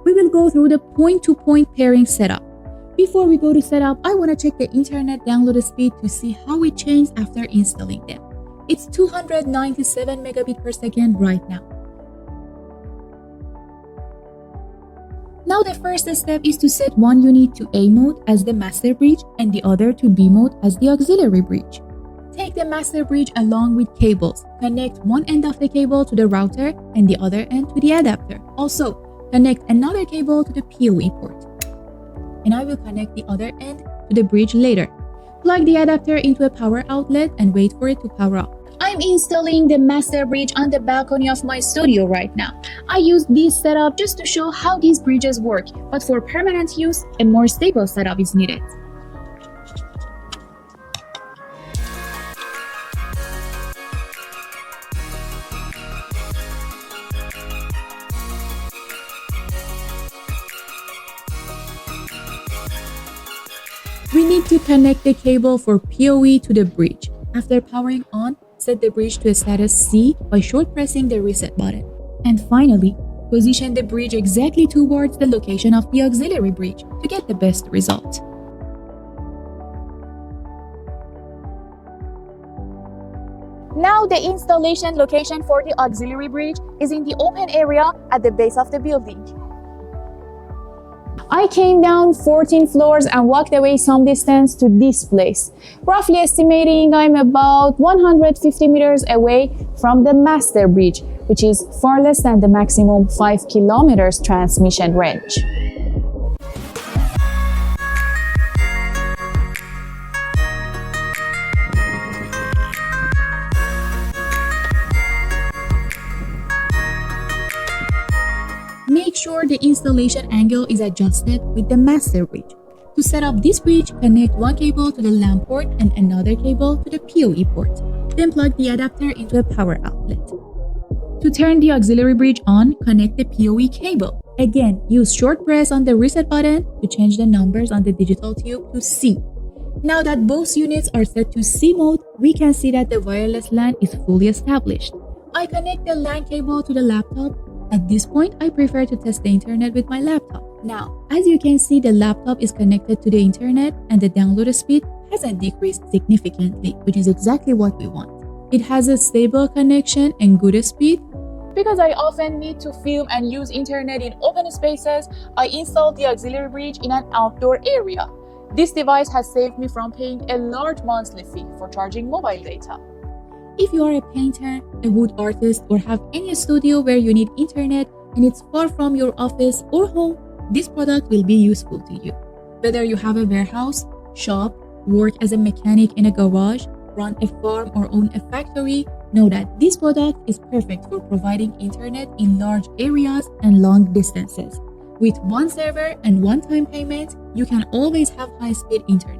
we will go through the point-to-point pairing setup. Before we go to setup, I want to check the internet download speed to see how it changed after installing them. It's 297 megabit per second right now. Now the first step is to set one unit to A mode as the master bridge and the other to B mode as the auxiliary bridge. Take the master bridge along with cables. Connect one end of the cable to the router and the other end to the adapter. Also, connect another cable to the PoE port. And I will connect the other end to the bridge later. Plug the adapter into a power outlet and wait for it to power up. I'm installing the master bridge on the balcony of my studio right now. I use this setup just to show how these bridges work, but for permanent use, a more stable setup is needed. We need to connect the cable for PoE to the bridge. After powering on, set the bridge to a status C by short pressing the reset button. And finally, position the bridge exactly towards the location of the auxiliary bridge to get the best result. Now the installation location for the auxiliary bridge is in the open area at the base of the building. I came down 14 floors and walked away some distance to this place, roughly estimating I'm about 150 meters away from the master bridge, which is far less than the maximum 5 kilometers transmission range. Make sure the installation angle is adjusted with the master bridge. To set up this bridge, connect one cable to the LAN port and another cable to the PoE port. Then plug the adapter into a power outlet. To turn the auxiliary bridge on, connect the PoE cable. Again, use short press on the reset button to change the numbers on the digital tube to C. Now that both units are set to C mode, we can see that the wireless LAN is fully established. I connect the LAN cable to the laptop. At this point, I prefer to test the internet with my laptop. Now, as you can see, the laptop is connected to the internet and the download speed hasn't decreased significantly, which is exactly what we want. It has a stable connection and good speed. Because I often need to film and use internet in open spaces, I installed the auxiliary bridge in an outdoor area. This device has saved me from paying a large monthly fee for charging mobile data. If you are a painter, a wood artist, or have any studio where you need internet and it's far from your office or home, this product will be useful to you. Whether you have a warehouse, shop, work as a mechanic in a garage, run a farm or own a factory, know that this product is perfect for providing internet in large areas and long distances. With one server and one-time payment, you can always have high-speed internet.